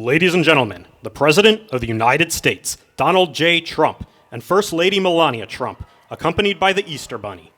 Ladies and gentlemen, the President of the United States, Donald J. Trump, and First Lady Melania Trump, accompanied by the Easter Bunny.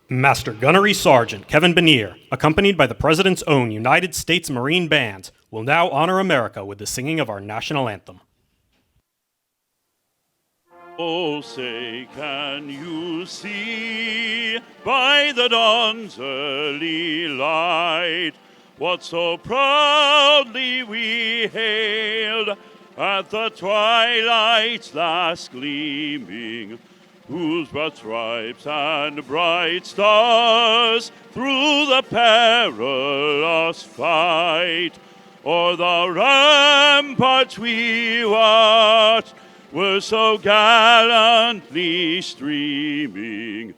Master Gunnery Sergeant Kevin Benier, accompanied by the President's own United States Marine Band, will now honor America with the singing of our national anthem. Oh, say, can you see by the dawn's early light what so proudly we hailed at the twilight's last gleaming, whose broad stripes and bright stars through the perilous fight o'er the ramparts we watched were so gallantly streaming,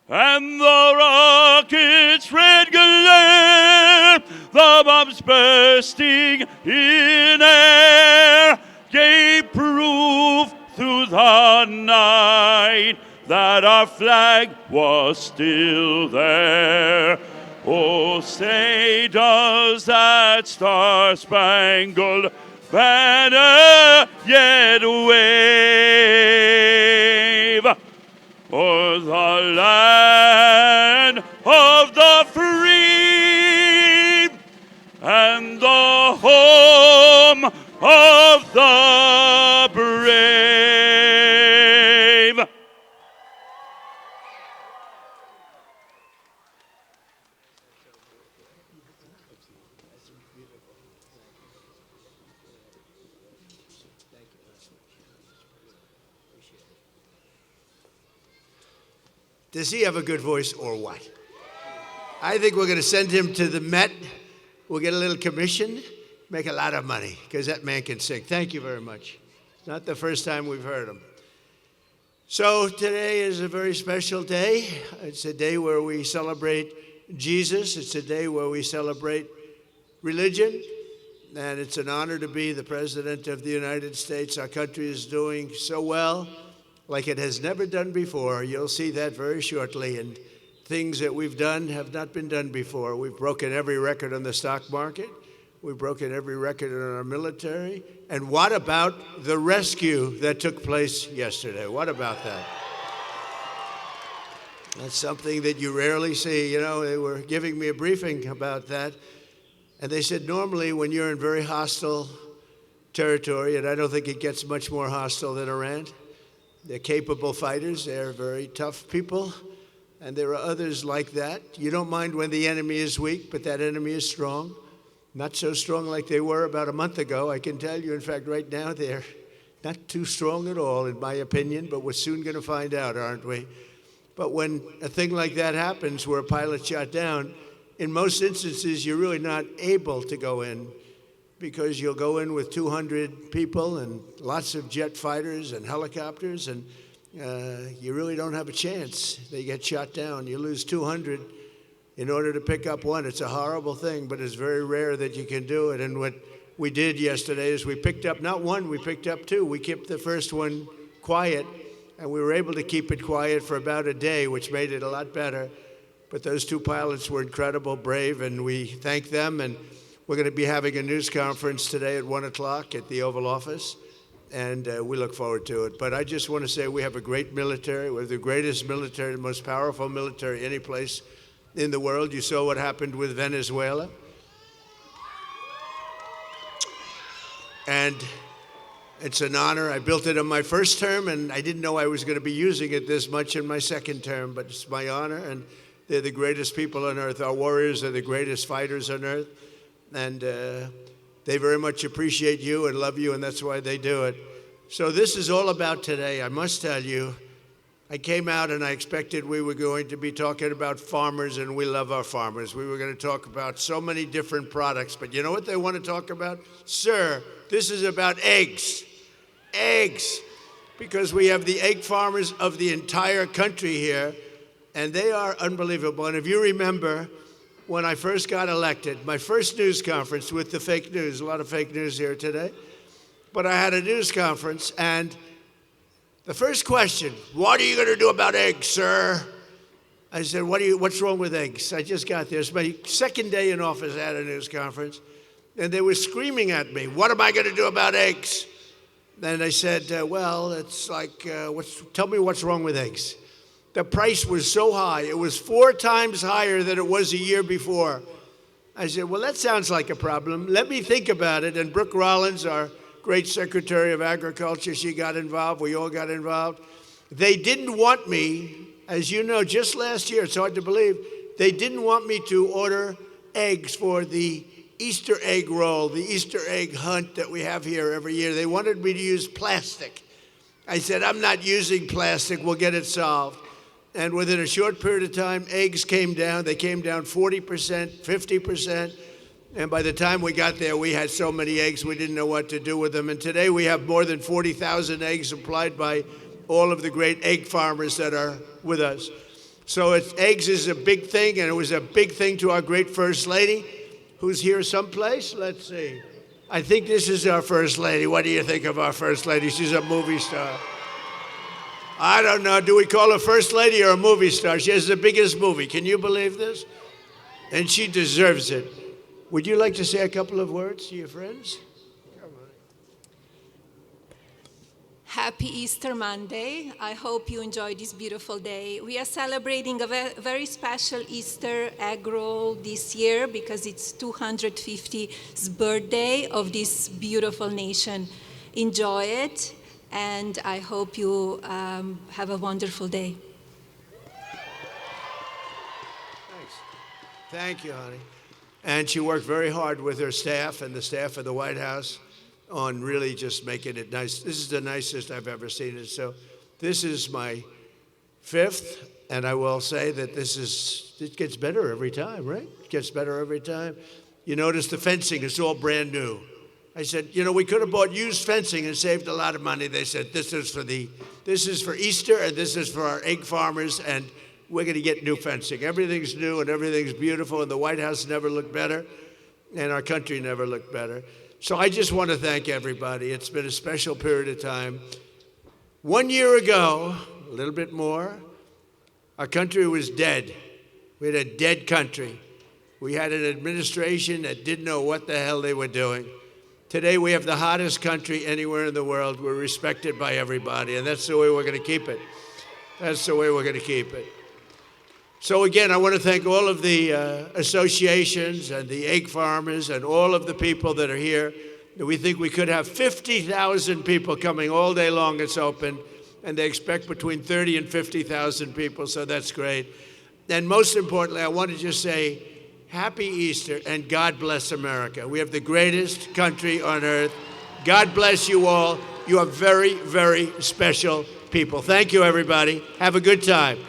and the rocket's red glare, the bombs bursting in air, gave proof through the night that our flag was still there. Oh, say, does that star-spangled banner yet wave o'er the land of the free and the home of the brave? Does he have a good voice or what? I think we're going to send him to the Met. We'll get a little commission, make a lot of money, because that man can sing. Thank you very much. It's not the first time we've heard him. So today is a very special day. It's a day where we celebrate Jesus. It's a day where we celebrate religion. And it's an honor to be the President of the United States. Our country is doing so well, like it has never done before. You'll see that very shortly. And things that we've done have not been done before. We've broken every record on the stock market. We've broken every record in our military. And what about the rescue that took place yesterday? What about that? That's something that you rarely see. You know, they were giving me a briefing about that. And they said normally when you're in very hostile territory, and I don't think it gets much more hostile than Iran, they're capable fighters. They're very tough people. And there are others like that. You don't mind when the enemy is weak, but that enemy is strong. Not so strong like they were about a month ago. I can tell you, in fact, right now, they're not too strong at all, in my opinion, but we're soon going to find out, aren't we? But when a thing like that happens, where a pilot's shot down, in most instances, you're really not able to go in, because you'll go in with 200 people and lots of jet fighters and helicopters, and you really don't have a chance. They get shot down. You lose 200 in order to pick up one. It's a horrible thing, but it's very rare that you can do it. And what we did yesterday is we picked up not one, we picked up two. We kept the first one quiet, and we were able to keep it quiet for about a day, which made it a lot better. But those two pilots were incredible, brave, and we thank them. And we're going to be having a news conference today at 1 o'clock at the Oval Office, and we look forward to it. But I just want to say we have a great military. We're the greatest military, the most powerful military any place in the world. You saw what happened with Venezuela. And it's an honor. I built it in my first term, and I didn't know I was going to be using it this much in my second term, but it's my honor, and they're the greatest people on earth. Our warriors are the greatest fighters on earth, and they very much appreciate you and love you, and that's why they do it. So this is all about today. I must tell you, I came out and I expected we were going to be talking about farmers, and we love our farmers. We were going to talk about so many different products, but you know what they want to talk about? Sir, this is about eggs. Eggs. because we have the egg farmers of the entire country here, and they are unbelievable. And if you remember, when I first got elected, my first news conference with the fake news, a lot of fake news here today, but I had a news conference, and the first question, what are you going to do about eggs, sir? I said, what's wrong with eggs? I just got there. It's my second day in office at a news conference, and they were screaming at me, what am I going to do about eggs? And I said, well, it's like, tell me what's wrong with eggs. The price was so high. It was 4 times higher than it was a year before. I said, well, that sounds like a problem. Let me think about it. And Brooke Rollins, our great Secretary of Agriculture, she got involved. We all got involved. They didn't want me, as you know, just last year, it's hard to believe, they didn't want me to order eggs for the Easter egg roll, the Easter egg hunt that we have here every year. They wanted me to use plastic. I said, I'm not using plastic. We'll get it solved. And within a short period of time, eggs came down. They came down 40%, 50%. And by the time we got there, we had so many eggs, we didn't know what to do with them. And today we have more than 40,000 eggs supplied by all of the great egg farmers that are with us. So eggs is a big thing, and it was a big thing to our great First Lady, who's here someplace. Let's see. I think this is our First Lady. What do you think of our First Lady? She's a movie star. I don't know. Do we call her First Lady or a movie star? She has the biggest movie. Can you believe this? And she deserves it. Would you like to say a couple of words to your friends? Come on. Happy Easter Monday. I hope you enjoyed this beautiful day. We are celebrating a very special Easter egg roll this year because it's 250th birthday of this beautiful nation. Enjoy it. And I hope you have a wonderful day. Thanks. Thank you, honey. And she worked very hard with her staff and the staff of the White House on really just making it nice. This is the nicest I've ever seen it. So this is my 5th, and I will say that it gets better every time, right? It gets better every time. You notice the fencing is all brand new. I said, we could have bought used fencing and saved a lot of money. They said, this is for Easter, and this is for our egg farmers, and we're going to get new fencing. Everything's new, and everything's beautiful, and the White House never looked better, and our country never looked better. So I just want to thank everybody. It's been a special period of time. 1 year ago, a little bit more, our country was dead. We had a dead country. We had an administration that didn't know what the hell they were doing. Today, we have the hottest country anywhere in the world. We're respected by everybody, and that's the way we're going to keep it. That's the way we're going to keep it. So again, I want to thank all of the associations and the egg farmers and all of the people that are here. We think we could have 50,000 people coming all day long. It's open, and they expect between 30 and 50,000 people, so that's great. And most importantly, I want to just say, Happy Easter, and God bless America. We have the greatest country on earth. God bless you all. You are very, very special people. Thank you, everybody. Have a good time.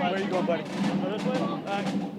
Where are you going, buddy? Oh, this way? All right.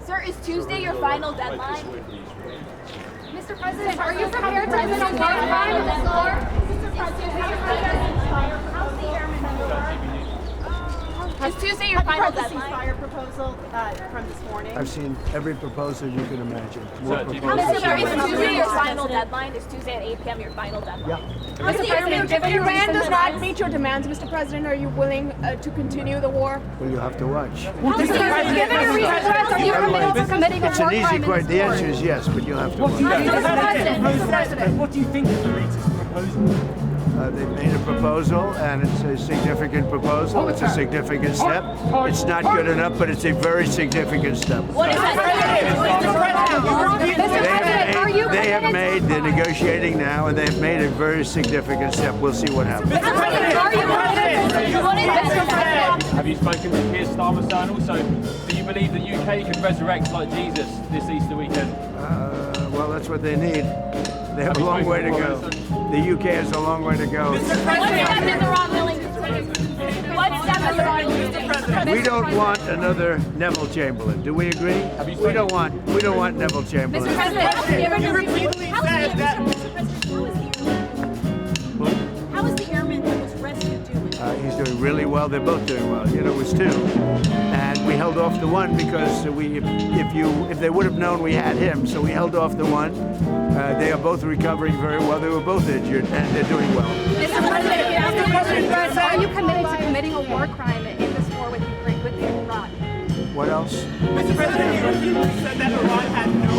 Sir, is Tuesday your final deadline? Mr. President, are you prepared to present a war crime on the floor? Mr. President, how's the airman on the floor? Is Tuesday your final deadline? Ceasefire proposal from this morning. I've seen every proposal you can imagine. More Sir, proposals. is Tuesday your final deadline? Is Tuesday at 8 p.m. your final deadline? Yeah. Mr. President, given If your Iran recent does not events- meet your demands, Mr. President, are you willing to continue the war? Well, you have to watch. Given your recent threats, are you committed to committing a It's war an easy crime in question. this The war? answer is yes, but you'll have to watch. Mr. President. What do you think of the latest proposal? They've made a proposal, and it's a significant proposal. It's a significant step. It's not good enough, but it's a very significant step. What is that? They have made, they're negotiating now, and they've made a very significant step. We'll see what happens. Mr. President, are you committed? What is Mr. President? Have you spoken with Keir Starmer, sir? And also, do you believe the UK can resurrect like Jesus this Easter weekend? Well, that's what they need. They have a long way to go. The UK has a long way to go. What step is Iran willing to take? What step is Iran willing to take? We don't want another Neville Chamberlain. Do we agree? We don't want Neville Mr. Chamberlain. President, repeatedly said that. How is the airman that was rescued doing? He's doing really well. They're both doing well. You know, it was two, and we held off the one because if they would have known we had him, so we held off the one. They are both recovering very well. They were both injured, and they're doing well. Mr. President, are you committed to committing a war crime in this war with Ukraine, with Iran? What else? Mr. President, you repeatedly said that Iran had no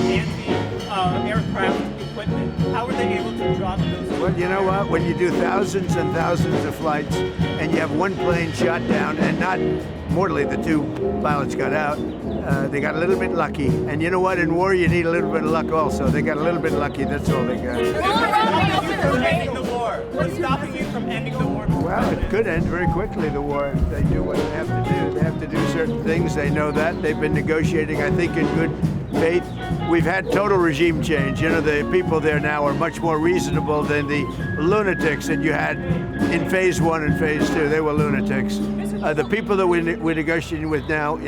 anti-aircraft equipment. How were they able to drop those? Well, you know what? When you do thousands and thousands of flights, and you have one plane shot down, and not mortally, the two pilots got out. They got a little bit lucky, and you know what? In war, you need a little bit of luck also. They got a little bit lucky. That's all they got. Ending the war. What's stopping you from ending the war? Well, it could end very quickly, the war. If they do what they have to do. They have to do certain things. They know that. They've been negotiating, I think, in good faith. We've had total regime change. You know, the people there now are much more reasonable than the lunatics that you had in phase one and phase two. They were lunatics. The people that we're negotiating with now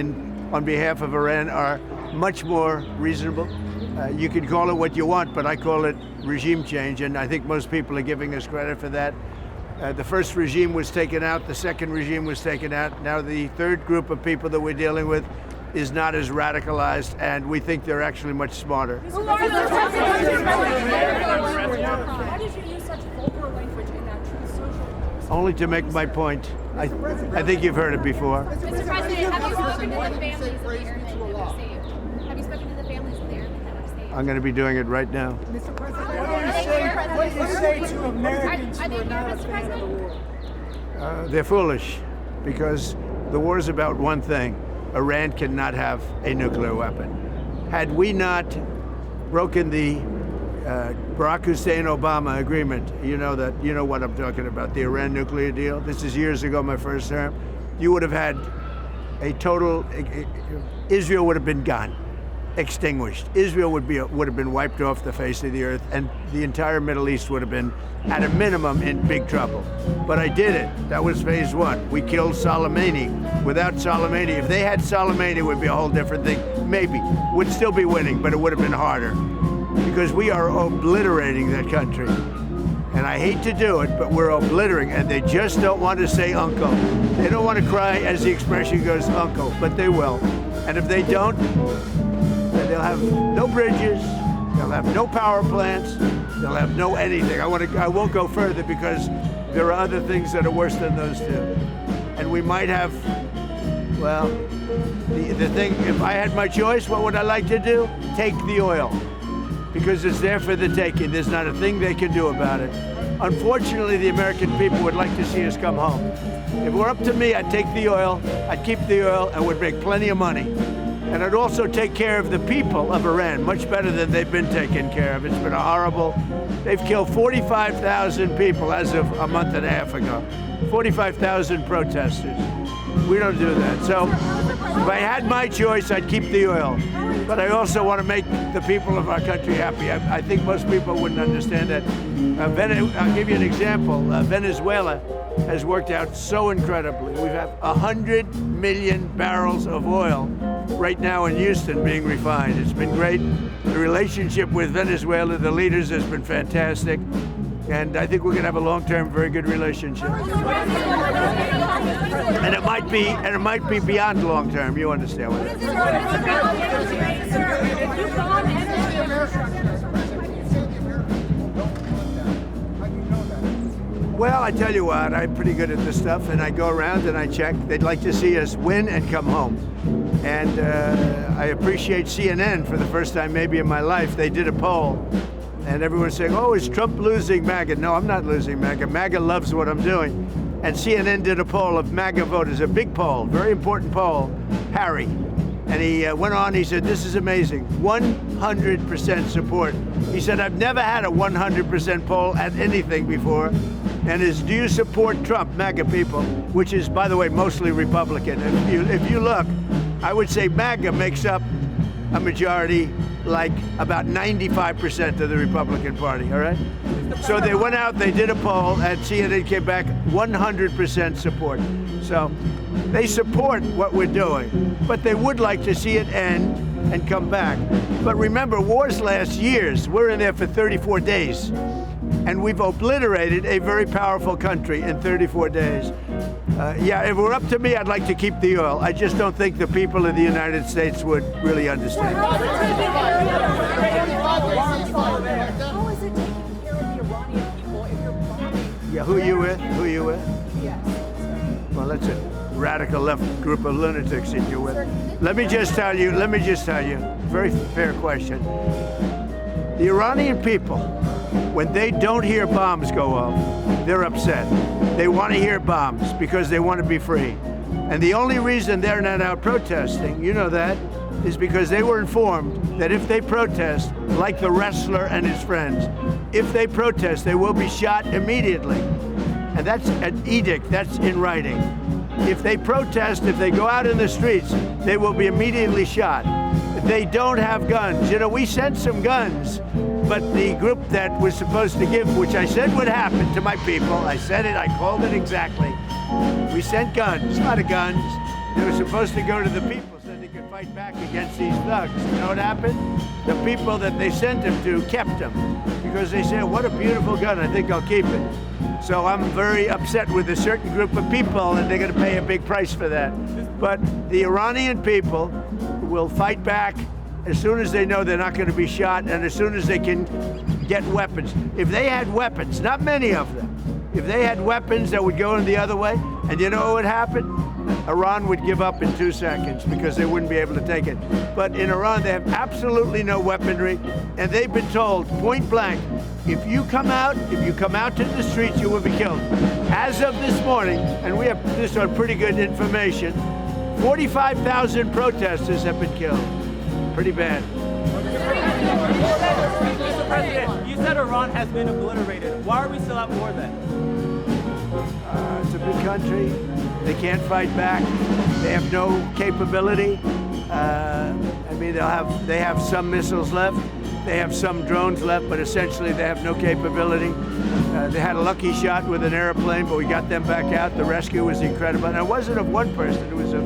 on behalf of Iran are much more reasonable. You can call it what you want, but I call it regime change, and I think most people are giving us credit for that. The first regime was taken out, the second regime was taken out. Now the third group of people that we're dealing with is not as radicalized, and we think they're actually much smarter. Why did you use such vulgar language in that Truth Social? Only to make my point. I think you've heard it before. Mr. President, have you spoken to the families of the airmen that were saved? Have you spoken to the families of the airmen that were saved? I'm going to be doing it right now. What do you say to Americans who are not Mr. President? They're foolish because the war is about one thing. Iran cannot have a nuclear weapon. Had we not broken the Barack Hussein Obama agreement, you know what I'm talking about, the Iran nuclear deal. This is years ago, my first term. You would have had a total, Israel would have been gone, extinguished. Israel would have been wiped off the face of the earth, and the entire Middle East would have been, at a minimum, in big trouble. But I did it. That was phase one. We killed Soleimani. Without Soleimani, if they had Soleimani, it would be a whole different thing. Maybe. Would still be winning, but it would have been harder. Because we are obliterating that country. And I hate to do it, but we're obliterating, and they just don't want to say uncle. They don't want to cry, as the expression goes, uncle, but they will. And if they don't, then they'll have no bridges, they'll have no power plants, they'll have no anything. I won't go further because there are other things that are worse than those two. And we might have, well, the thing, if I had my choice, what would I like to do? Take the oil. Because it's there for the taking. There's not a thing they can do about it. Unfortunately, the American people would like to see us come home. If it were up to me, I'd take the oil, I'd keep the oil, and would make plenty of money. And I'd also take care of the people of Iran, much better than they've been taken care of. It's been a horrible, they've killed 45,000 people as of a month and a half ago. 45,000 protesters. We don't do that. So if I had my choice, I'd keep the oil. But I also want to make the people of our country happy. I think most people wouldn't understand that. I'll give you an example. Venezuela has worked out so incredibly. We have 100 million barrels of oil right now in Houston being refined. It's been great. The relationship with Venezuela, the leaders, has been fantastic. And I think we're going to have a long-term, very good relationship. And it might be beyond long-term. You understand what I mean? Well, I tell you what, I'm pretty good at this stuff, and I go around and I check. They'd like to see us win and come home. And I appreciate CNN for the first time maybe in my life. They did a poll. And everyone's saying, oh, is Trump losing MAGA? No, I'm not losing MAGA. MAGA loves what I'm doing. And CNN did a poll of MAGA voters, a big poll, very important poll, Harry. And he went on, he said, this is amazing, 100% support. He said, I've never had a 100% poll at anything before. And is, do you support Trump, MAGA people? Which is, by the way, mostly Republican. If you look, I would say MAGA makes up a majority, like about 95% of the Republican Party, all right? So they went out, they did a poll, and CNN came back 100% support. So they support what we're doing, but they would like to see it end and come back. But remember, wars last years. We're in there for 34 days, and we've obliterated a very powerful country in 34 days. Yeah, if it were up to me, I'd like to keep the oil. I just don't think the people of the United States would really understand. How is it taking care of the Iranian people if you're bombing? Yeah, who are you with? Who are you with? Yes. Well, that's a radical left group of lunatics that you're with. Let me just tell you, very fair question. The Iranian people, when they don't hear bombs go off, they're upset. They want to hear bombs because they want to be free. And the only reason they're not out protesting, you know that, is because they were informed that if they protest, like the wrestler and his friends, if they protest, they will be shot immediately. And that's an edict, that's in writing. If they protest, if they go out in the streets, they will be immediately shot. They don't have guns. You know, we sent some guns, but the group that was supposed to give, which I said would happen to my people, I said it, I called it exactly. We sent guns, a lot of guns. They were supposed to go to the people so they could fight back against these thugs. You know what happened? The people that they sent them to kept them because they said, what a beautiful gun, I think I'll keep it. So I'm very upset with a certain group of people, and they're going to pay a big price for that. But the Iranian people will fight back as soon as they know they're not going to be shot and as soon as they can get weapons. If they had weapons, not many of them, if they had weapons that would go in the other way, and you know what would happen? Iran would give up in 2 seconds because they wouldn't be able to take it. But in Iran, they have absolutely no weaponry, and they've been told point blank, if you come out to the streets, you will be killed. As of this morning, and we have this on pretty good information, 45,000 protesters have been killed. Pretty bad. Mr. President, you said Iran has been obliterated. Why are we still at war then? It's a big country. They can't fight back. They have no capability. I mean, they have some missiles left. They have some drones left, but essentially they have no capability. They had a lucky shot with an airplane, but we got them back out. The rescue was incredible. And it wasn't of one person, it was of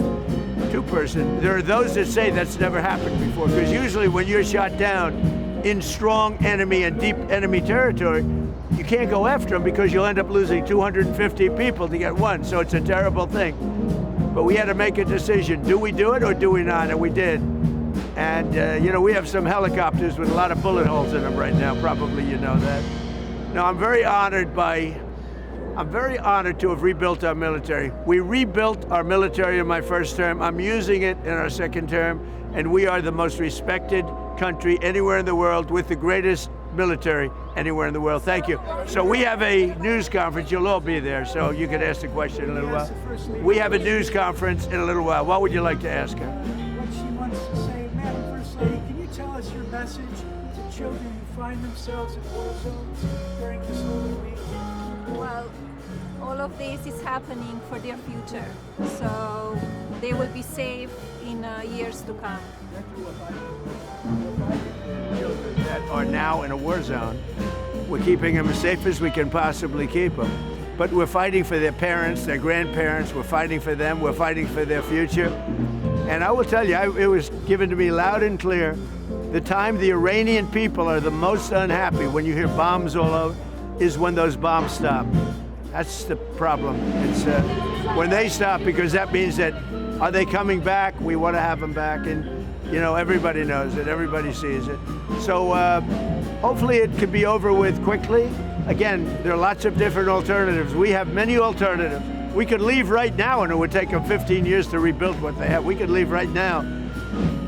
2 person. There are those that say that's never happened before, because usually when you're shot down in strong enemy and deep enemy territory, you can't go after them because you'll end up losing 250 people to get one. So it's a terrible thing. But we had to make a decision. Do we do it or do we not? And we did. And, you know, we have some helicopters with a lot of bullet holes in them right now. Probably you know that. Now, I'm very honored to have rebuilt our military. We rebuilt our military in my first term. I'm using it in our second term. And we are the most respected country anywhere in the world with the greatest military anywhere in the world. Thank you. So we have a news conference. You'll all be there, so you can ask the question in a little while. We have a news conference in a little while. What would you like to ask her? What she wants to say, Madam First Lady, can you tell us your message to children who find themselves in war zones during this Holy Week? Well, all of this is happening for their future, so they will be safe in years to come. Children that are now in a war zone, we're keeping them as safe as we can possibly keep them. But we're fighting for their parents, their grandparents, we're fighting for them, we're fighting for their future. And I will tell you, it was given to me loud and clear. The time the Iranian people are the most unhappy when you hear bombs all over is when those bombs stop. That's the problem. It's when they stop, because that means that, are they coming back? We want to have them back. And, you know, everybody knows it. Everybody sees it. So hopefully it can be over with quickly. Again, there are lots of different alternatives. We have many alternatives. We could leave right now and it would take them 15 years to rebuild what they have. We could leave right now.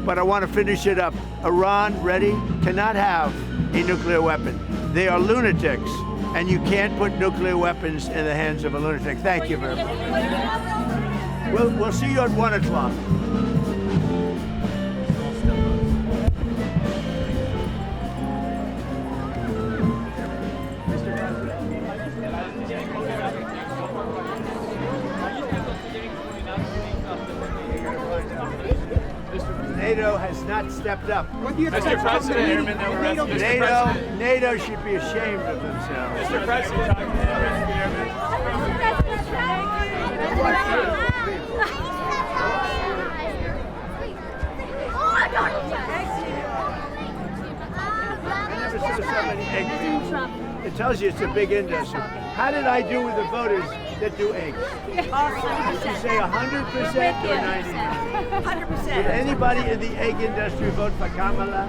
But I want to finish it up. Iran, ready, cannot have a nuclear weapon. They are lunatics, and you can't put nuclear weapons in the hands of a lunatic. Thank you very much. We'll see you at 1 o'clock. NATO has not stepped up. Mr. President, NATO should be ashamed of themselves. Mr. President, It tells you it's a big industry. How did I do with the voters that do eggs? Did you say 100% or 90%? 100%. Did anybody in the egg industry vote for Kamala?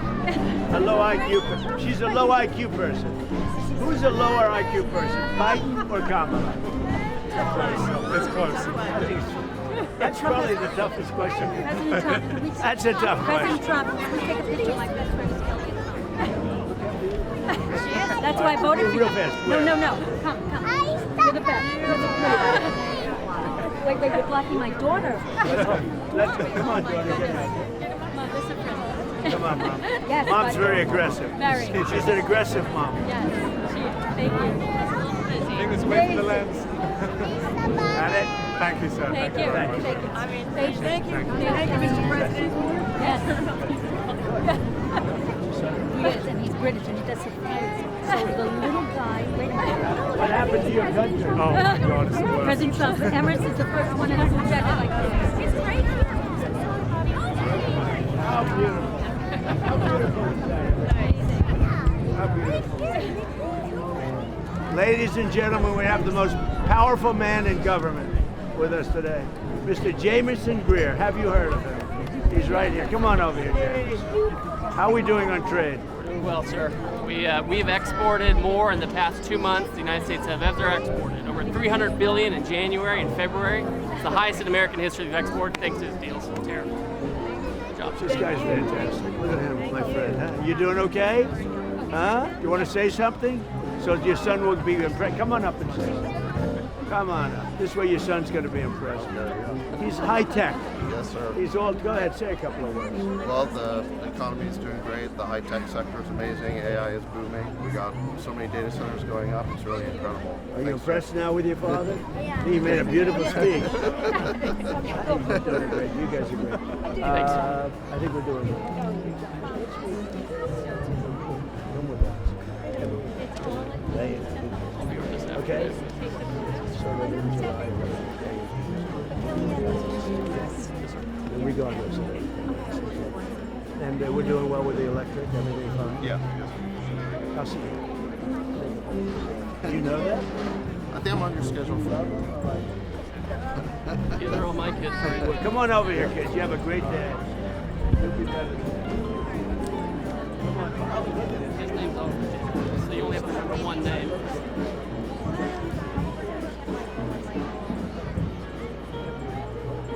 A low IQ person. She's a low IQ person. Who's a lower IQ person, Biden or Kamala? It's close. That's probably the toughest question. That's a tough question. President Trump, please take a picture like this for his Kelly. That's why I voted for you. Real fast. No. Come. You're the best. Wait, you're blocking my daughter. Let's go. Come on, daughter. Come on, Mom. Yes, Mom's very aggressive. Very. She's an aggressive mom. Yes, thank you. Take this way from the lens. Got it? Thank you, sir. Thank you. Thank you. Thank you. Thank you, Mr. President. Yes. He is, and he's British, and he does surprises. So the little guy, wait a minute. What happened to your country? Oh, my God, it's the worst. President Trump, Emirates is the first one that has rejected like this. It's great. How beautiful. How beautiful is that? How beautiful. Ladies and gentlemen, we have the most powerful man in government with us today, Mr. Jamieson Greer. Have you heard of him? He's right here. Come on over here, James. How are we doing on trade? Doing well, sir. We've exported more in the past 2 months. The United States have ever exported over $300 billion in January and February. It's the highest in American history of export, thanks to his deals. Terrible. Good job. This guy's fantastic. Look at him, my friend. Huh? You doing okay? Huh? You want to say something? So your son will be impressed. Come on up and say something. Come on up. This way your son's going to be impressed. He's high tech. Yes, sir. He's all. Go ahead, say a couple of words. Well, the economy is doing great. The high-tech sector is amazing. AI is booming. We got so many data centers going up. It's really incredible. Are you impressed now with your father? He made a beautiful speech. You're doing great. You guys are great. Thanks, sir. I think we're doing good. Come with us. Lay it. Okay. Regardless of it. And we're doing well with the electric, everything fine? Yeah. I'll see you. Do you know that? I think I'm on your schedule for that. These are all my kids. Well, come on over here, kids. You have a great day. You'll be better. Come on. His name's over. So you only have to remember one name.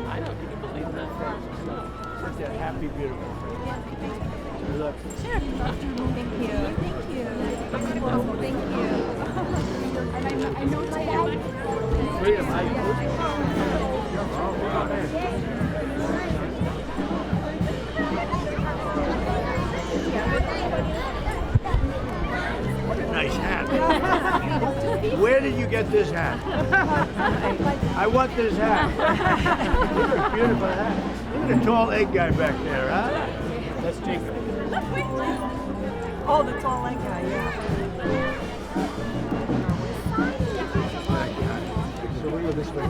I know, can you believe that? Such a happy, beautiful face. Look. Sure. Thank you. Thank you. Thank you. And I know my dad. Freedom. What a nice hat. Where did you get this hat? I want this hat. What a beautiful hat. Look at the tall egg guy back there, huh? That's Jacob. Oh, the tall leg guy, yeah. So we'll go this way.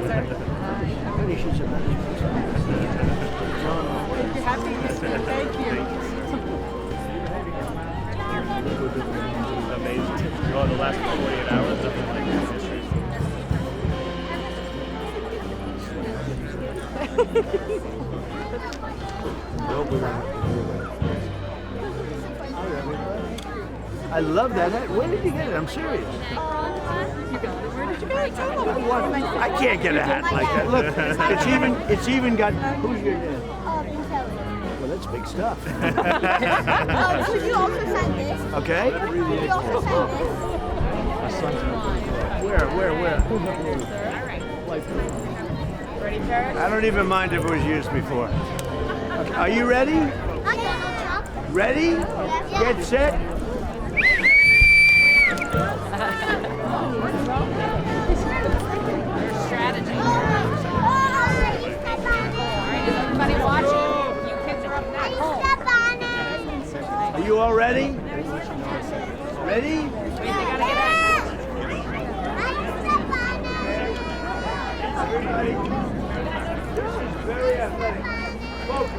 sir. You're happy Easter. Thank you. Amazing. You know, the last 48 hours, nothing like this history. I love that hat. Where did you get it? I'm serious. You got it. Where did you get it? Tell them. I can't get a hat like that. Look, it's even got. Who's your dad? Well, that's big stuff. Could you also sign this? Okay. Could you also sign this? Where? Ready, Paris? I don't even mind if it was used before. Okay, are you ready? Ready? Get set. Strategy. All right, is everybody watching? You kids are up next. Are you all ready? Ready? Wait, they gotta get Everybody. This is very athletic. Focus.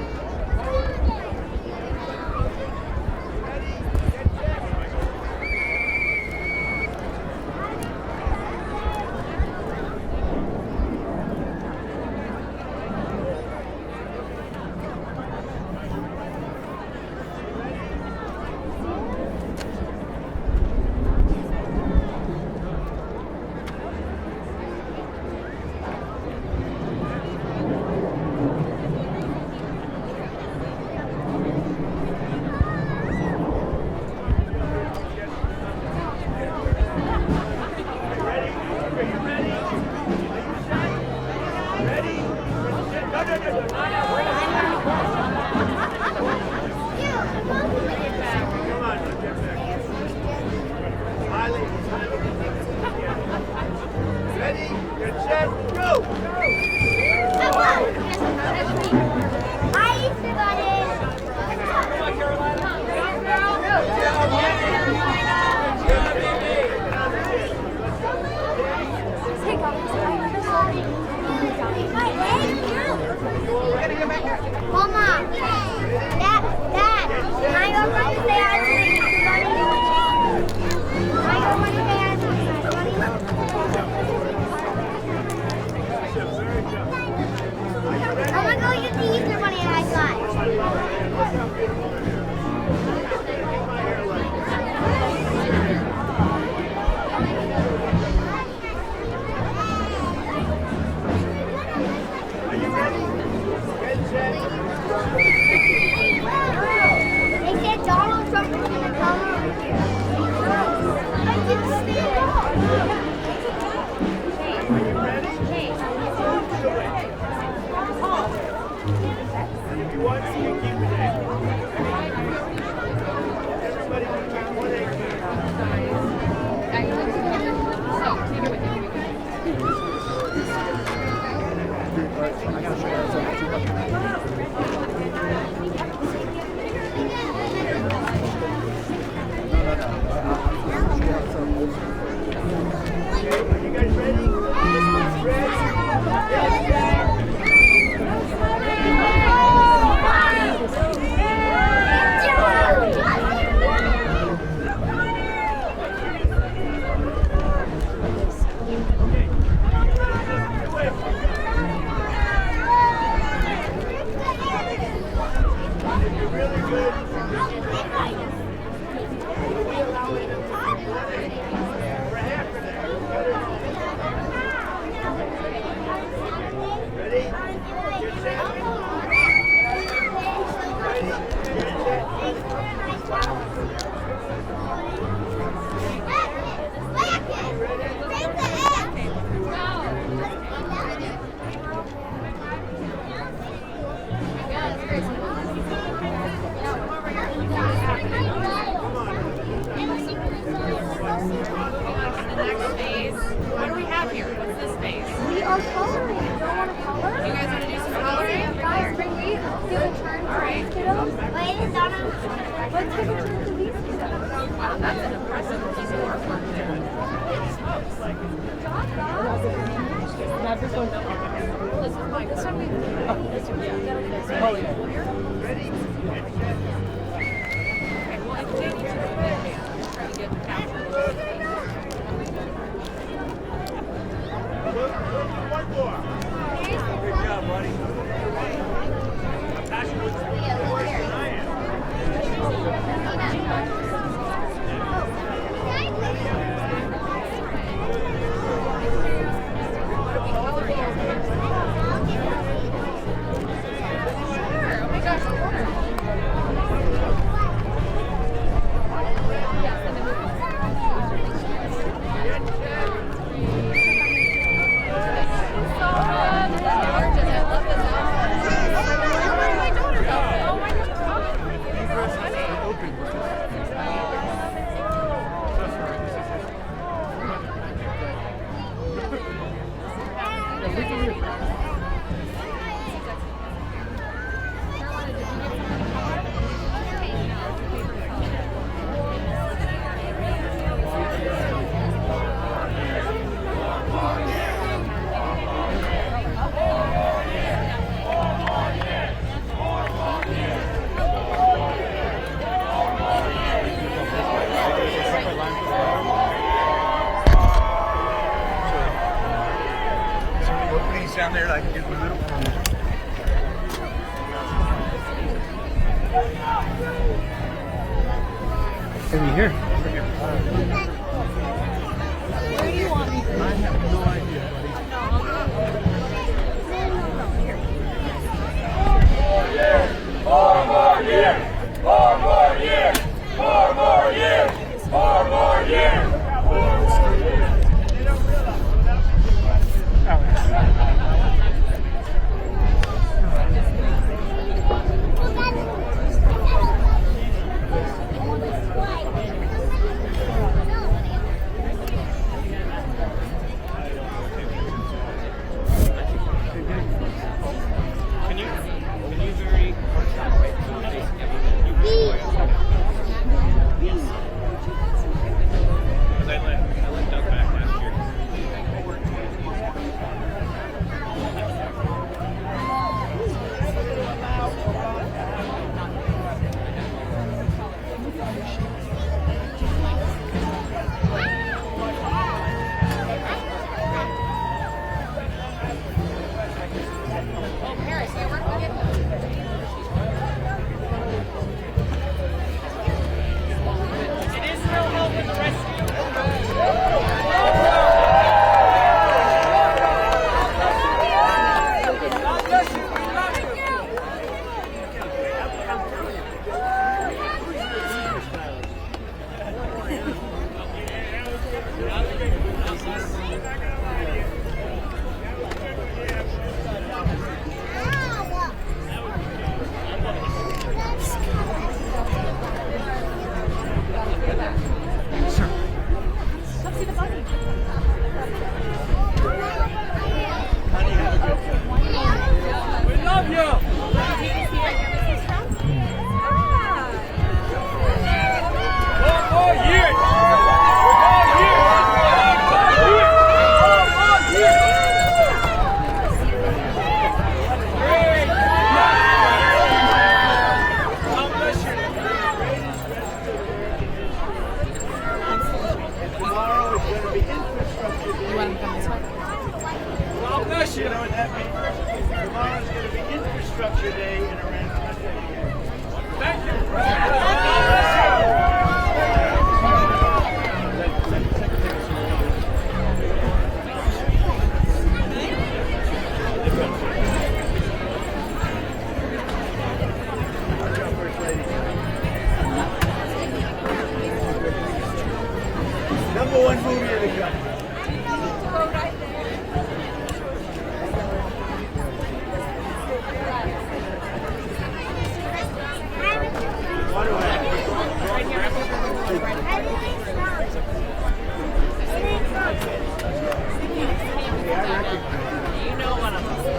have this one. This is mine. This one we. Oh, yeah. Ready? One more. Good job, buddy. Down there, I can get in the middle. Maybe here. Where do you want me? I have no idea, buddy. 4 more years! 4 more years! 4 more years! 4 more years! 4 more years! Number one movie of the country.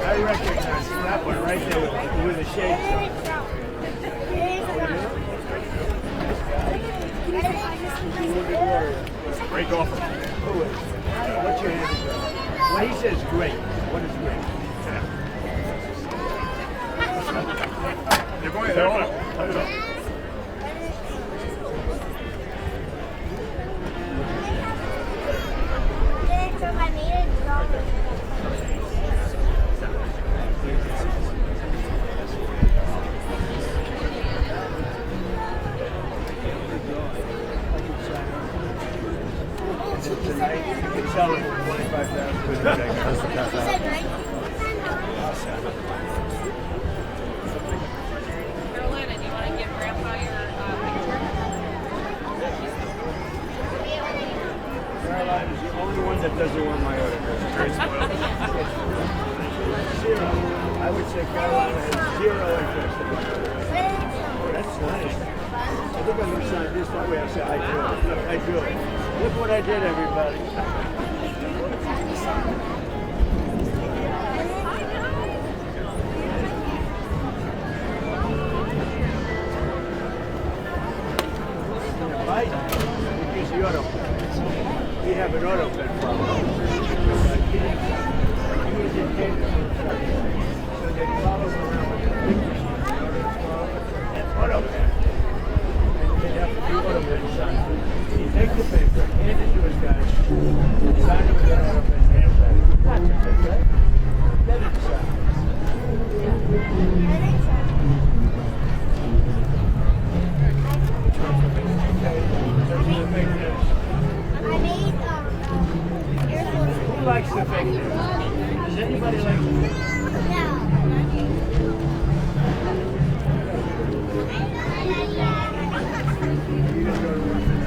I recognize that one right there with the shades on. Break off. What's your handicap? He says great. What is great? You're going there. Tonight, you can sell it for $25,000. Carolina, do you want to give Grandpa your picture? Carolina's the only one that doesn't want my autograph. Zero. I would say Carolina has zero interest in my autograph. Oh, that's nice. I think I'm going to sign this that way. I say, I do it. I do it. Look what I did, everybody. Right? We use the auto pen. We have an auto pen problem. Use it here. So they follow around with the pictures. And auto pen. They have to do auto pen sign. You take the paper, hand it to his guy, sign it with an auto pen, hand it back. That's it, right? Then it's signed. Who likes the fake news? Does anybody like the fake news? You just go to work for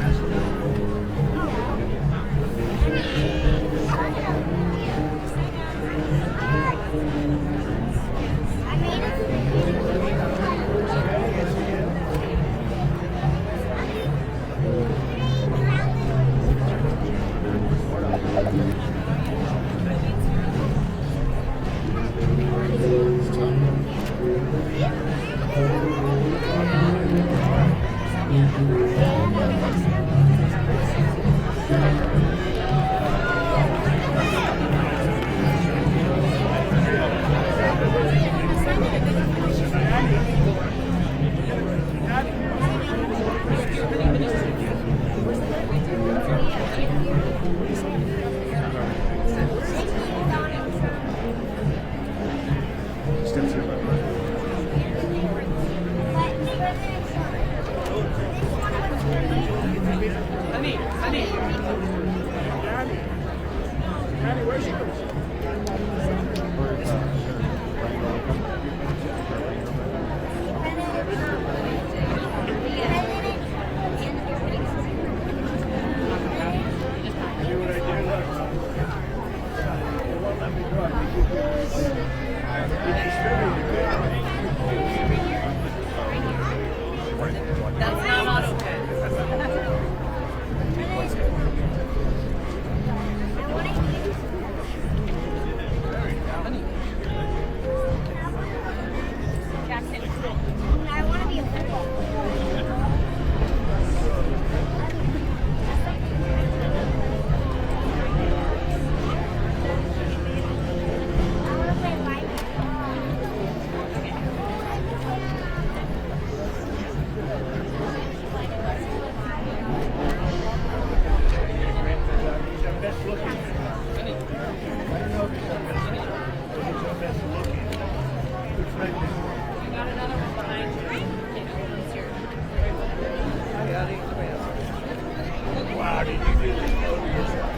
That's not auto pen. Wow, did you do this photo yourself?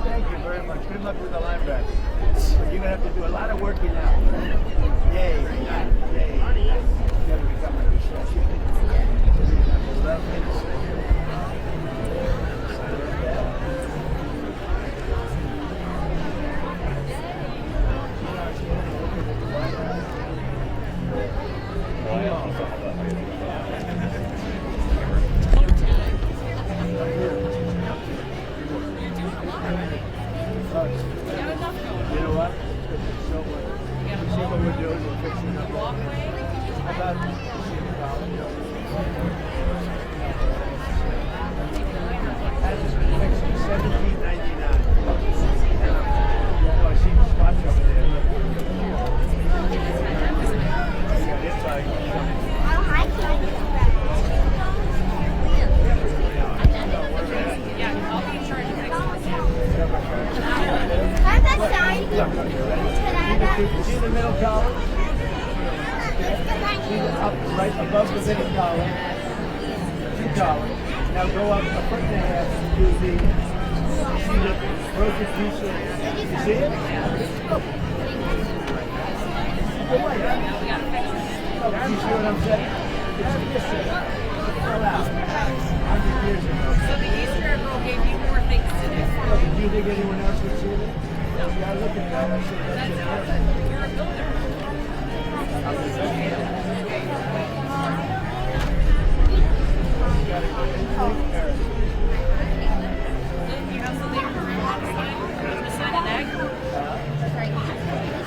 Thank you very much. Good luck with the linebacker. You're going to have to do a lot of working out. Yay. Yay. You got to become a recession. See the middle collar? See the up right above the middle collar. 2 collars. Now go up a foot and a half to the see the broken piece of you see it? You see what I'm saying? It's missing. It fell out 100 years ago. So the Easter egg roll gave you more things to do. Do you think anyone else would see it? No. Yeah, I look at that. I said, that's it. You're a builder. You have something for grandma to sign? You want to sign an egg?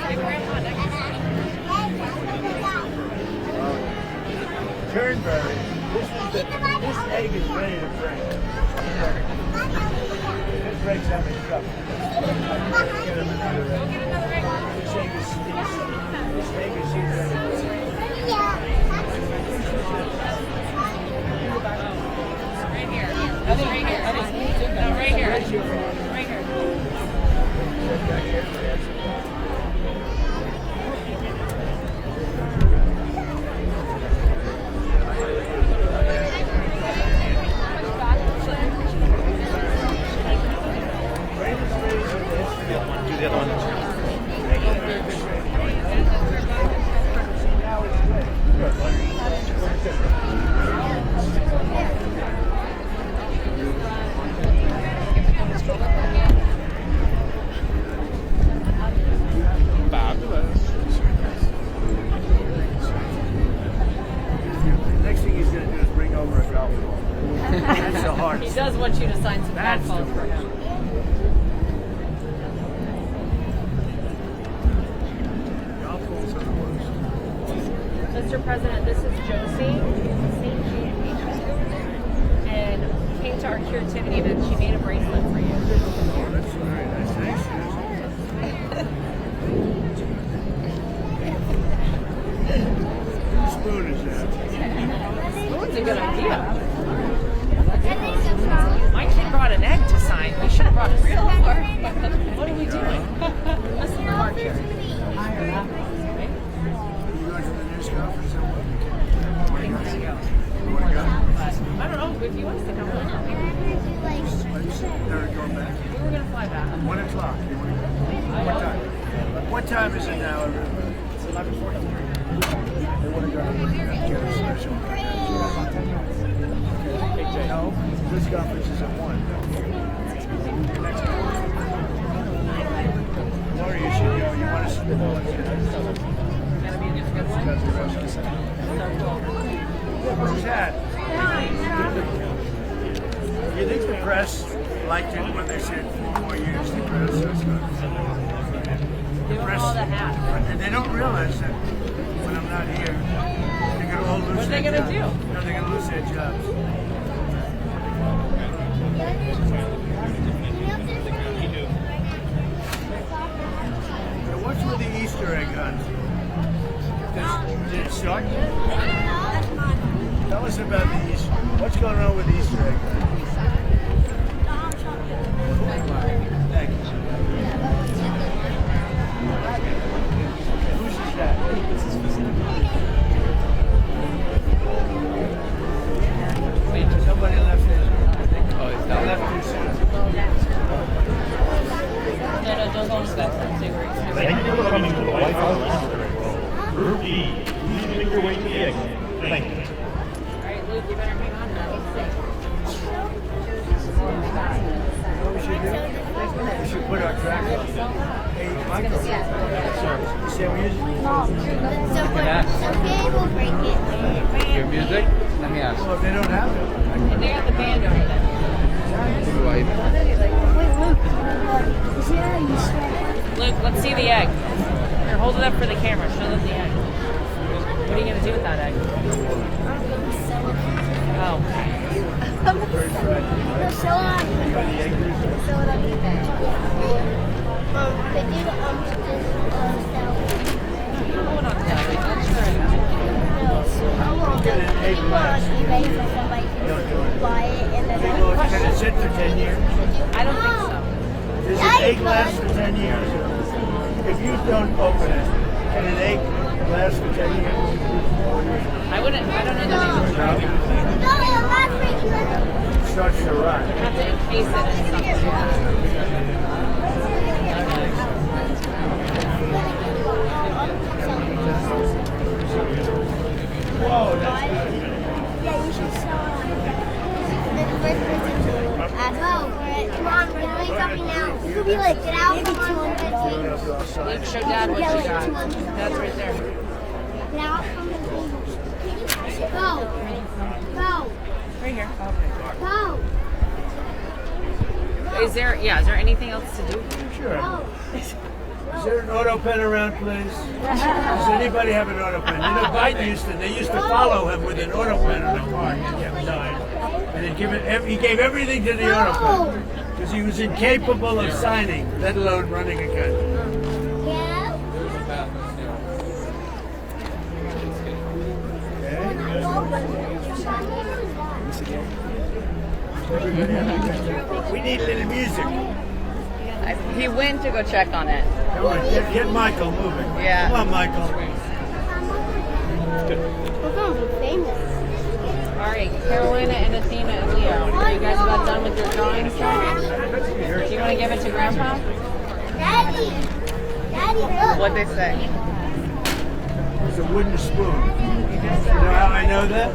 Give grandma an egg to sign. Turnberry. This egg is ready to break. If it breaks, I'm in trouble. Get him another egg. Get another egg. This egg is ready to break. Right here. That's right here. No, right here. Right here. Do the other one. Next thing he's going to do is bring over a golf ball. That's the hard He does want you to sign some golf balls for him. golf balls are the worst. Mr. President, this is Josie St. Jean, and came to our Curativity event. She made a bracelet for you. Oh, that's very nice. Thanks, Whose spoon is that? Spoon's a good idea. My kid brought an egg to sign. We should have brought a real one. What are we doing? Listen to our chair. You going to the news conference or what? I want to go. You want to go? I don't know if he wants to come. They're going back? We were going to fly back. 1 o'clock. You want to go? What time? What time is it now, everybody? It's 11:43. They want to go to get a special. No, this conference is at 1. Next time. Laura, you should go. You want to see the bullets? Who's that? You think the press liked it when they said 4 more years to press? That's good. Give them all the hats. And they don't realize that when I'm not here, they're going to all lose What are their they going to jobs. do? No, they're going to lose their jobs. Now, what's with the Easter egg hunt? Did it start yet? Tell us about the Easter. What's going on with the Easter egg hunt? Thank you. Whose is that? Wait, somebody left his. Oh, he's not left his. No, don't go to that. Thank you for coming to the White House. Group E, please make your way to the exit. Thank you. All right, Luke, you better hang on now. What we should do? We should put our track on. Hey, Michael. You say we use Some people will break it. Your music? Let me ask. Well, if they don't have it. And they got the band over there. Who do I even? Luke, let's see the egg. Here, hold it up for the camera. Show them the egg. What are you going to do with that egg? Oh. Sell it on eBay. They do Hold on to that. I'll try it. Get an egg last. eBay for somebody to buy it and then Can it sit for 10 years? I don't think so. Does an egg last for 10 years? if you don't open it, can an egg last for 10 years? I don't know the name of it. It starts to rot. You have to encase it in something. Whoa, that's good. Yeah, you should show come on, we're gonna leave something now. You could be like, get out, come on. Luke, show Dad what you got. That's right there. Get out from the table. Go. Right here. Go. Is there anything else to do? Sure. Is there an auto pen around, please? Does anybody have an auto pen? You know, Biden they used to follow him with an auto pen on the car. He kept dying. And he gave everything to the auto pen because he was incapable of signing, let alone running a country. Yeah. We need a little music. He went to go check on it. Come on, get Michael moving. Yeah. Come on, Michael. We're going to be famous. All right, Carolina and Athena and Leo. Are you guys about done with your drawings? Do you want to give it to Grandpa? Daddy, look. What'd they say? It's a wooden spoon. You know how I know that?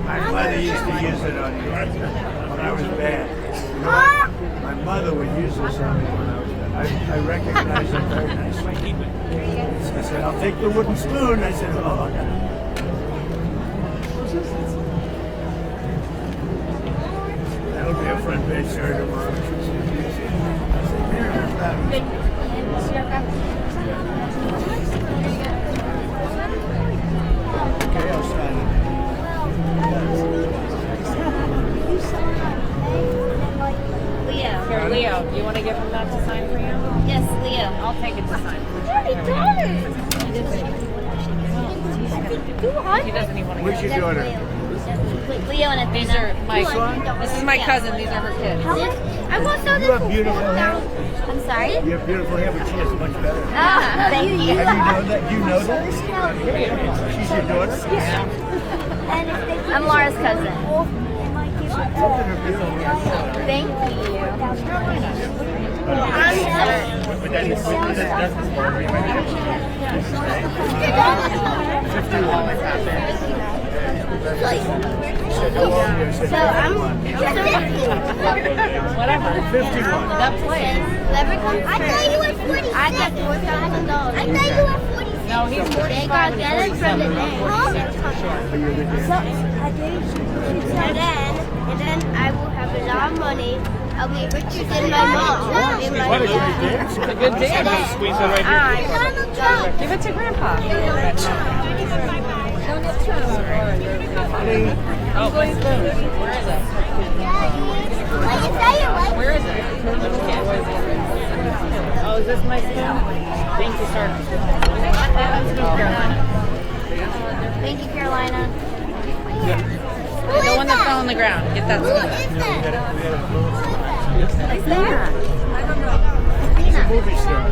My mother used to use it on me when I was bad. You know what? My mother would use this on me when I was bad. I recognized it very nicely. I said, I'll take the wooden spoon. I said, oh, no. That'll be a front page story tomorrow. Okay, I'll sign it. Leo. Here, Leo, you want to give him that to sign for you? Yes, Leo. I'll take it to sign. He doesn't even want to Where's give your daughter? Leo and Athena. These are my. This is my cousin. These are her kids. I want to You have beautiful hair. I'm sorry? You have beautiful hair, but she has much better. Thank you. Have you known that? You know that? She's your daughter? Yeah. I'm Laura's cousin. Thank you. So I'm Whatever. 51. That plays. I thought you were 46. I got $4,000. I thought you were 46. No, he's 45 and 47. And then I will have a lot of money. I'll be richer than my mom. What a great dance. It's a good dance. Squeeze it right here. Donald Trump. Give it to Grandpa. Oh, my spoon. Where is it? Where is it? Oh, is this my spoon? Thank you, sir. Carolina. Thank you, Carolina. The one that fell on the ground. Get that spoon. Athena. She's a movie star.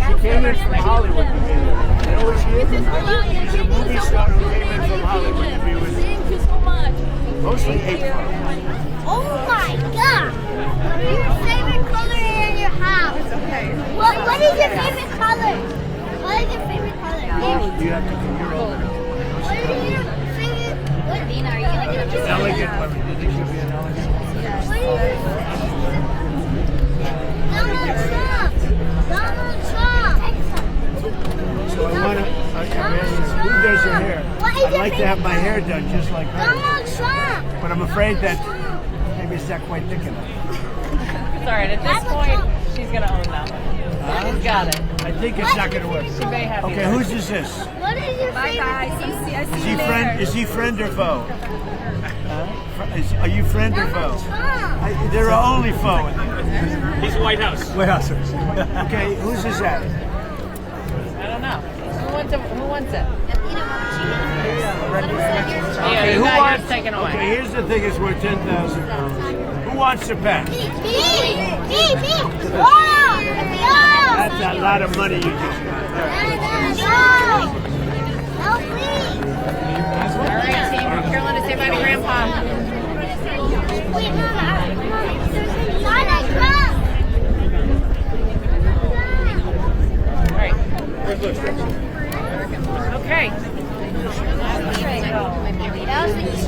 She came in from Hollywood to be with me. You know what she is? She's a movie star who came in from Hollywood to be with me. Thank you so much. Mostly hate fun. Oh my God! What is your favorite color in your house? What is your favorite color? What is your favorite color? You have to be your own. What is your favorite? What, Dina, are you gonna get a Elegant women. You think she'll be an elegant? What is your Donald Trump! Donald Trump! So I want to, who does your hair? I'd like to have my hair done just like her. Donald Trump! But I'm afraid that maybe it's not quite thick enough. It's alright. At this point, she's going to own that one. She's got it. I think it's not going to work. She's very happy. Okay, whose is this? What is your favorite? Is he friend or foe? Are you friend or foe? There are only foe. He's White House. White House. Okay, whose is that? I don't know. Who wants it? Okay, Yeah, you who got wants? yours taken away. Okay, here's the thing: it's worth $10,000. Who wants the pen? Me! Oh! That's a lot of money you just got. All right, team. Carolina, say bye to Grandpa. All right. Okay.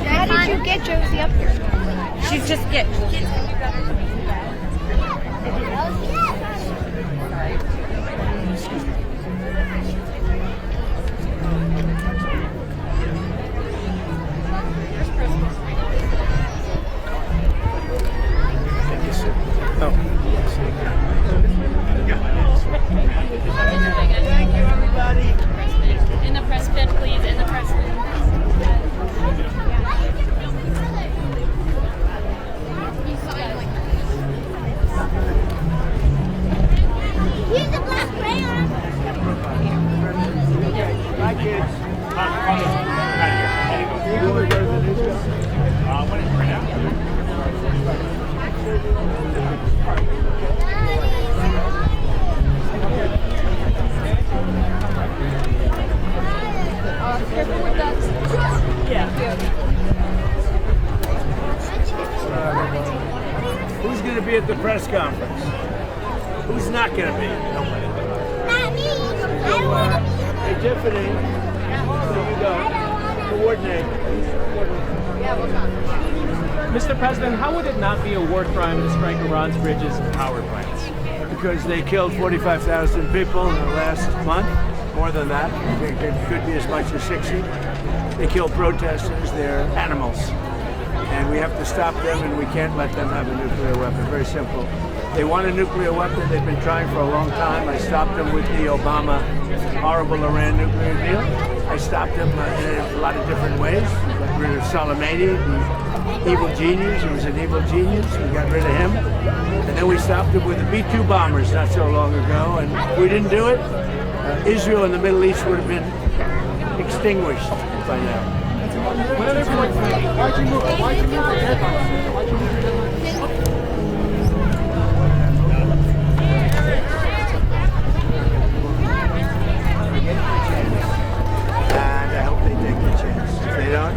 How did you get Josie up here? She's just get. Thank you, everybody. In the press pit, please. In the press pit. Use the black crayon. Bye, kids. Careful with that. Who's going to be at the press conference? Who's not going to be? Nobody. Not me. I don't want to be. Hey, Tiffany. There you go. Coordinate. Yeah, we'll come. Mr. President, how would it not be a war crime to strike Iran's bridges and power plants? Because they killed 45,000 people in the last month. More than that. It could be as much as 60. They kill protesters. They're animals. And we have to stop them, and we can't let them have a nuclear weapon. Very simple. They want a nuclear weapon. They've been trying for a long time. I stopped them with the Obama horrible Iran nuclear deal. I stopped them in a lot of different ways. Got rid of Soleimani, the evil genius. He was an evil genius. We got rid of him. And then we stopped him with the B-2 bombers not so long ago. And if we didn't do it, Israel and the Middle East would have been extinguished by now. What other points? Why'd you move the deadline? Why'd you move the deadline? And I hope they take the chance. If they don't,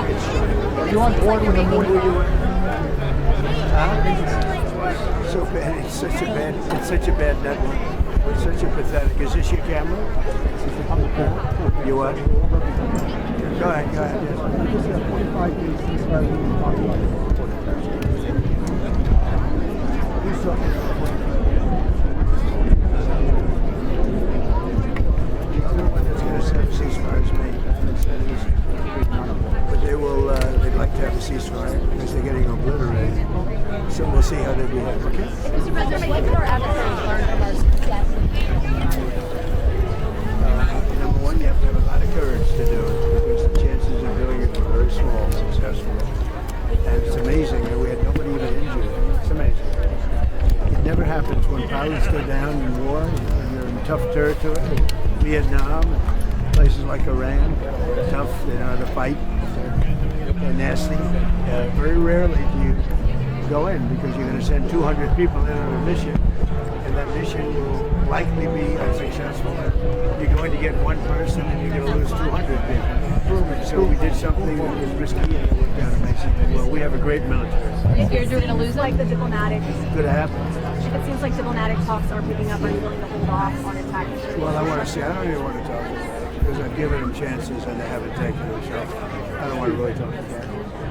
it's true. Are you on board with the who you were? So bad. It's such a bad network. It's such a pathetic. Is this your camera? You what? Go ahead. But they will. They'd like to have a ceasefire because they're getting obliterated. So we'll see how they behave. Okay. Mr. President, what can our adversaries learn from our success? Number one, you have to have a lot of courage to do it because the chances of doing it were very small, successfully. And it's amazing that we had nobody even injured. It's amazing. It never happens when powers go down in war and you're in tough territory. Vietnam, places like Iran, tough, they know how to fight. They're nasty. Very rarely do you go in because you're going to send 200 people in on a mission, and that mission will likely be unsuccessful. You're going to get one person and you're going to lose 200 people. So we did something that was risky and it worked out amazingly well. We have a great military. You're going to lose like the diplomatic. Could happen. It seems like diplomatic talks are picking up. Are you willing to hold off on attacking? Well, I want to say, I don't even want to talk about it because I've given them chances and they haven't taken them. So I don't want to really talk about it.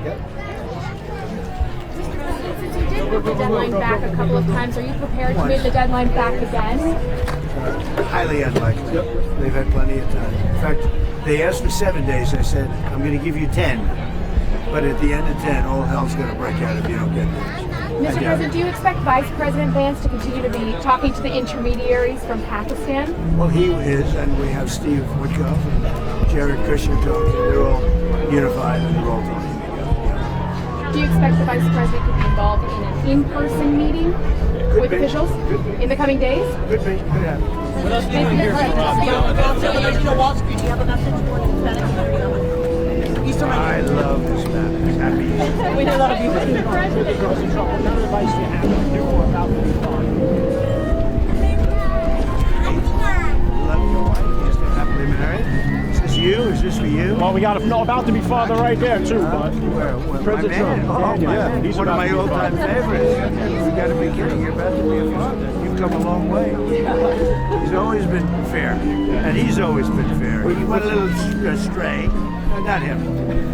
Yep. Since you did move the deadline back a couple of times, are you prepared to move the deadline back again? Highly unlikely. They've had plenty of time. In fact, they asked for 7 days. I said, I'm going to give you 10. But at the end of 10, all hell's going to break out if you don't get this. Mr. President, do you expect Vice President Vance to continue to be talking to the intermediaries from Pakistan? Well, he is, and we have Steve Witkoff and Jared Kushner talking. They're all unified and they're all talking together. Do you expect the Vice President to be involved in an in-person meeting with officials in the coming days? Could be. Could happen. What else do you hear from Kowalski, do you have a message for the Senate? I love this man. He's happy. We know a lot of people. None of the advice you have to do or about to be fine. we got about to be father right there too, bud. President Trump. Daniel, yeah. he's One of about my to be all-time father. favorites. You got to be kidding! You're about to be a father. You've come a long way. He's always been fair, and he's always been fair. He went a little astray. No, not him.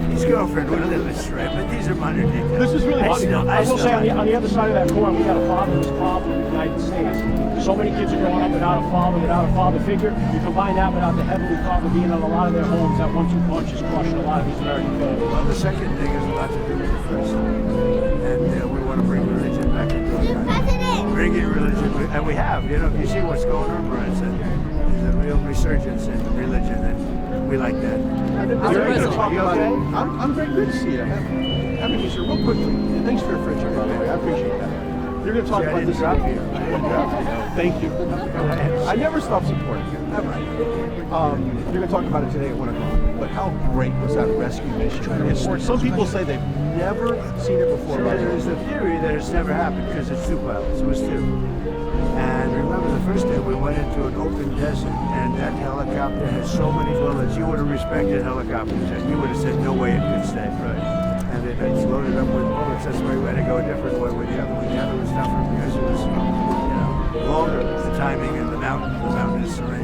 His girlfriend went a little astray, but these are minor details. This is really funny. I will say still- on the other side of that coin, we got a fatherless problem in the United States. So many kids are growing up without a father figure. You combine that without the heavenly father being in a lot of their homes, that 1-2 punch is crushing a lot of these American families. Well, the second thing is a lot to do with the first. And we want to bring religion back into our country. Bring in religion, and we have. You know, you see what's going on, Brian. There's a real resurgence in religion, and we like that. I'm very good to see you. Have you, sir, real quickly. And thanks for your friendship, by the way. I appreciate that. You're going to talk See, I about didn't this. drop you. I didn't drop you. Thank you. I never stop supporting you. Never. You're going to talk about it today at 1 o'clock. But how great was that rescue mission? Some people say they've never seen it before. There's a theory that it's never happened because it's two pilots. It was two. And remember, the first day we went into an open desert, and that helicopter had so many bullets. You would have respected helicopters, and you would have said no way it could stay. Right. And it's loaded up with bullets. That's why we had to go a different way with the other one. The other was tougher because it was, longer. The timing and the mountain is serene.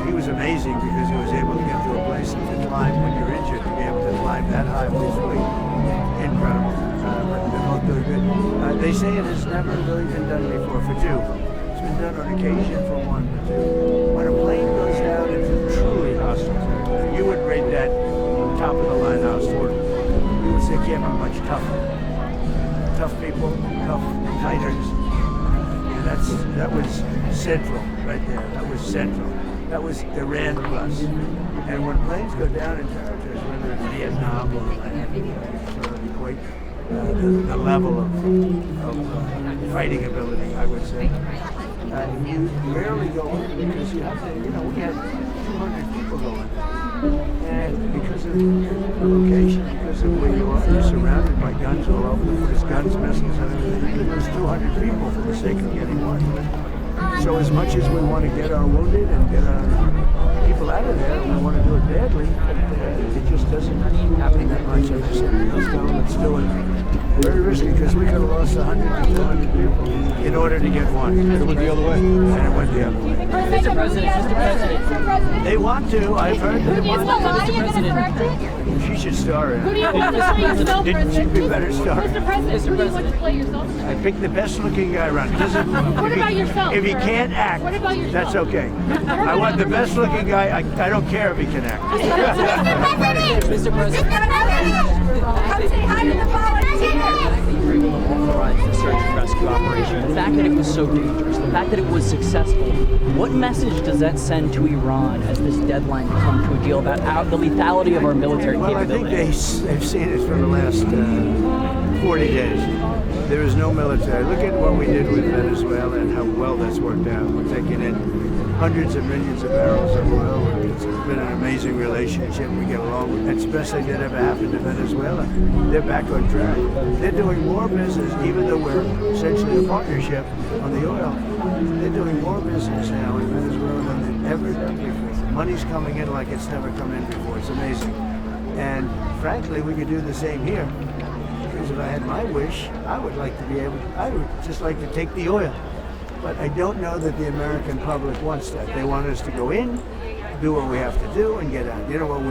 He was amazing because he was able to get to a place and to climb when you're injured, to be able to climb that high was really incredible. But they're both doing good. They say it has never really been done before for two. It's been done on occasion for one, but two. When a plane goes down into truly hostile territory, you would rate that top of the line hostile. You would say can't be much tougher. Tough people, tough fighters. And that was central right there. That was central. That was Iran plus. And when planes go down in territories, whether it's Vietnam or sort of equate the level of fighting ability, I would say. You rarely go in because you have to, we had 200 people going in. And because of the location, because of where you are, you're surrounded by guns all over the place, guns, missiles, and everything. There's 200 people for the sake of getting one. So as much as we want to get our wounded and get our people out of there, we want to do it badly, but it just doesn't happen that much. I just said, let's go, let's do it. Very risky because we could have lost 100 to 200 people in order to get one. And it went the other way. And it went the other way. Mr. President. They want to. I've heard they want to. Mr. President. She should star in it. Who do you want to play yourself, Didn't she be better star? Mr. President, who do you want to play yourself? I picked the best looking guy around. What about yourself? If he can't act, What about yourself? that's okay. I want the best looking guy. I don't care if he can act. Mr. President. Come say hi to the volunteers. Authorized the search and rescue operation. The fact that it was so dangerous, the fact that it was successful, what message does that send to Iran as this deadline to come to a deal about the lethality of our military Well, I think capability? they've seen it for the last 40 days. There is no military. Look at what we did with Venezuela and how well that's worked out. We're taking in hundreds of millions of barrels of oil. It's been an amazing relationship. We get along. It's the best thing that ever happened to Venezuela. They're back on track. They're doing more business, even though we're essentially a partnership on the oil. They're doing more business now in Venezuela than they've ever done before. Money's coming in like it's never come in before. It's amazing. And frankly, we could do the same here. Because if I had my wish, I would just like to take the oil. But I don't know that the American public wants that. They want us to go in, do what we have to do, and get out. You know what,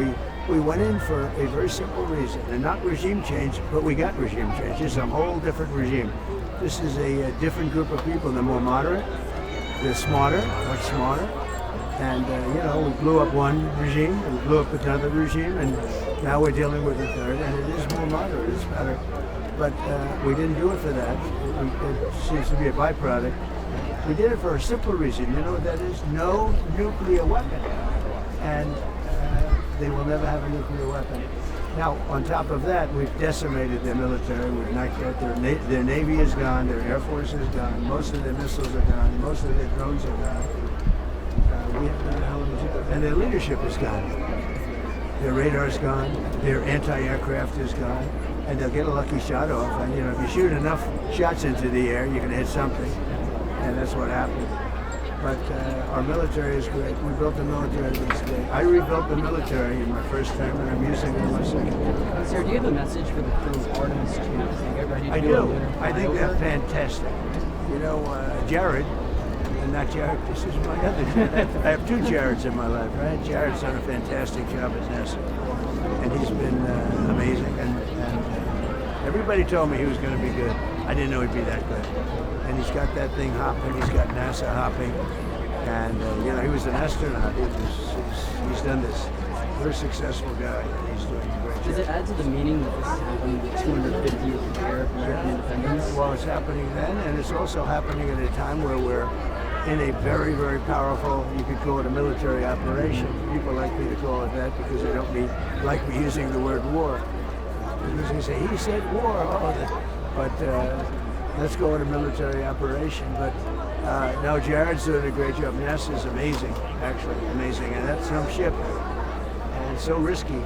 we went in for a very simple reason, and not regime change, but we got regime change. It's a whole different regime. This is a different group of people. They're more moderate, they're smarter, much smarter. And, we blew up one regime, and we blew up another regime, and now we're dealing with a third, and it is more moderate, it's better. But we didn't do it for that. It seems to be a byproduct. We did it for a simple reason. You know what that is? No nuclear weapon. And they will never have a nuclear weapon. Now, on top of that, we've decimated their military. We've knocked out their Navy is gone, their Air Force is gone, most of their missiles are gone, most of their drones are gone. We have done a hell of a job. And their leadership is gone. Their radar's gone, their anti-aircraft is gone, and they'll get a lucky shot off. And if you shoot enough shots into the air, you're going to hit something. And that's what happened. But our military is great. We built the military this day. I rebuilt the military in my first term, and I'm using it in my second term. Sir, do you have a message for the crew of Artemis to get ready to I do? do. I think they're fantastic. You know, Jared, and not Jared, this is my other Jared. I have two Jareds in my life, right? Jared's done a fantastic job at NASA, and he's been amazing. And everybody told me he was going to be good. I didn't know he'd be that good. And he's got that thing hopping. He's got NASA hopping. And, you know, he was an astronaut. He's done this. Very successful guy. He's doing a great job. Does it add to the meaning that this is happening the 250th year of American independence? Well, it's happening then, and it's also happening at a time where we're in a very, very powerful, you could call it a military operation. People like me to call it that because they don't like me using the word war. Because they say, he said war. But let's go with a military operation. But no, Jared's doing a great job. NASA's amazing, actually amazing, and that's some ship. And it's so risky.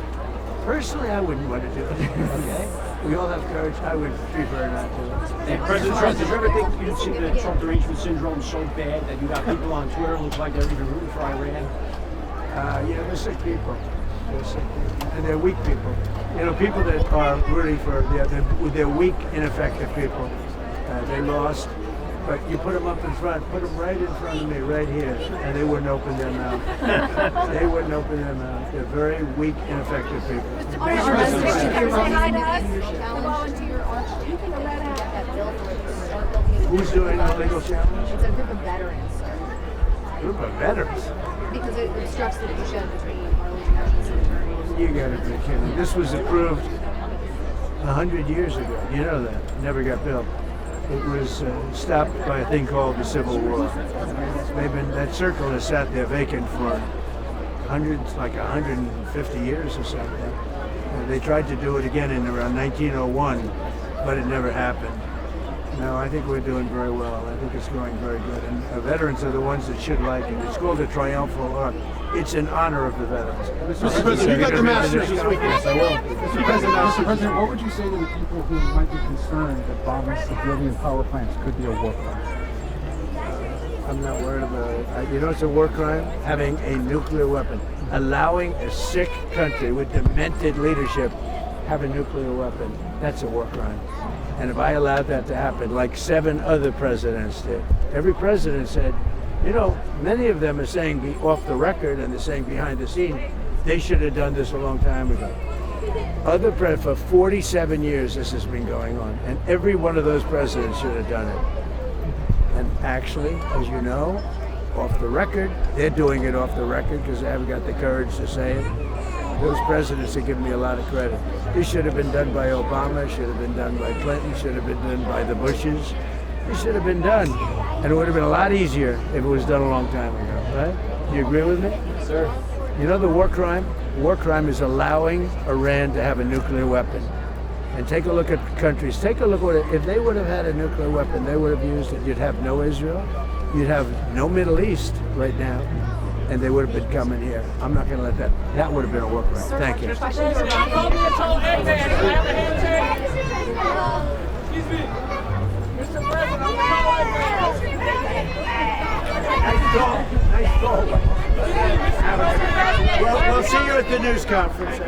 Personally, I wouldn't want to do it. Okay, we all have courage. I would prefer not to. Hey, President Trump, did you ever think you'd see the Trump derangement syndrome so bad that you got people on Twitter look like they're even rooting for Iran? Yeah, they're sick people. They're sick people. And they're weak people. You know, people that are rooting for, they're weak, ineffective people. They lost, but you put them up in front, put them right in front of me, right here, and they wouldn't open their mouth. They wouldn't open their mouth. They're very weak, ineffective people. Who's doing the legal challenge? It's a group of veterans, sir. Group of veterans? Because it obstructs the division between Arlington National Cemetery. You gotta be kidding. This was approved 100 years ago. You know that. Never got built. It was stopped by a thing called the Civil War. That circle has sat there vacant for like 150 years or something. They tried to do it again in around 1901, but it never happened. No, I think we're doing very well. I think it's going very good. And veterans are the ones that should like it. It's called a triumphal arch. It's in honor of the veterans. Mr. President, you got the Masters this week. Yes, I will. Mr. President, what would you say to the people who might be concerned that bombing civilian power plants could be a war crime? I'm not worried about it. You know it's a war crime? Having a nuclear weapon. Allowing a sick country with demented leadership have a nuclear weapon. That's a war crime. And if I allowed that to happen, like 7 other presidents did, every president said, you know, many of them are saying off the record and they're saying behind the scene, they should have done this a long time ago. For 47 years this has been going on, and every one of those presidents should have done it. And actually, as you know, off the record, they're doing it off the record because they haven't got the courage to say it. Those presidents are giving me a lot of credit. This should have been done by Obama, should have been done by Clinton, should have been done by the Bushes. It should have been done. And it would have been a lot easier if it was done a long time ago, right? Do you agree with me? Sir. You know the war crime? War crime is allowing Iran to have a nuclear weapon. And take a look at countries. Take a look at if they would have had a nuclear weapon, they would have used it. You'd have no Israel. You'd have no Middle East right now. And they would have been coming here. I'm not going to let that. That would have been a war crime. Thank you. Mr. President, Nice call. We'll see you at the news conference.